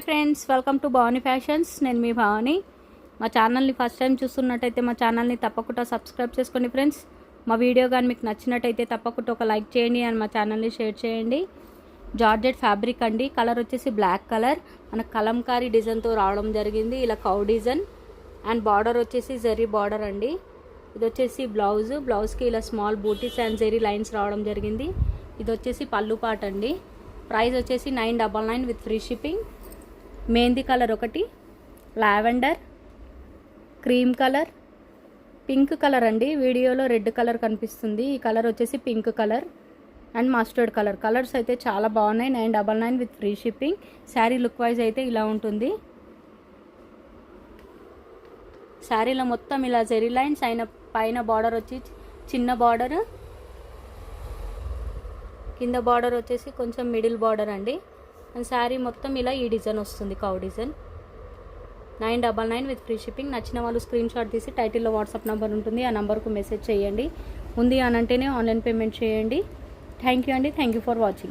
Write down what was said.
Hi friends, welcome to Bhavani fashions. నేను మీ భవానీ. మా ఛానల్ని ఫస్ట్ టైం చూస్తున్నట్టయితే మా ఛానల్ని తప్పకుండా సబ్స్క్రైబ్ చేసుకోండి ఫ్రెండ్స్. మా వీడియో కానీ మీకు నచ్చినట్టయితే తప్పకుండా ఒక లైక్ చేయండి అండ్ మా ఛానల్ని షేర్ చేయండి. జార్జెట్ ఫ్యాబ్రిక్ అండి. కలర్ వచ్చేసి బ్లాక్ కలర్. మనకు కలంకారీ డిజైన్తో రావడం జరిగింది. ఇలా కౌ డిజైన్ అండ్ బార్డర్ వచ్చేసి జరీ బార్డర్ అండి. ఇది వచ్చేసి బ్లౌజ్కి ఇలా small booties and zari lines రావడం జరిగింది. ఇది వచ్చేసి పళ్ళు పాట అండి. ప్రైస్ వచ్చేసి 999 with free shipping. Mehndi colour ఒకటి, lavender, cream colour, pink colour అండి. వీడియోలో రెడ్ కలర్ కనిపిస్తుంది. ఈ కలర్ వచ్చేసి pink colour and mustard colour. Colours అయితే చాలా బాగున్నాయి. 999 with free shipping. Sari look wise అయితే ఇలా ఉంటుంది. శారీలో మొత్తం ఇలా జెరీ లైన్స్ అయిన పైన బార్డర్ వచ్చి చిన్న బార్డర్, కింద బార్డర్ వచ్చేసి కొంచెం మిడిల్ బార్డర్ అండి. అండ్ శారీ మొత్తం ఇలా ఈ డిజైన్ వస్తుంది, cow design. 999 with free shipping. నచ్చిన వాళ్ళు స్క్రీన్ షాట్ తీసి టైటిల్లో వాట్సాప్ నెంబర్ ఉంటుంది, ఆ నెంబర్కు మెసేజ్ చేయండి. ఉంది అని అంటేనే ఆన్లైన్ పేమెంట్ చేయండి. థ్యాంక్ యూ అండి. Thank you for watching.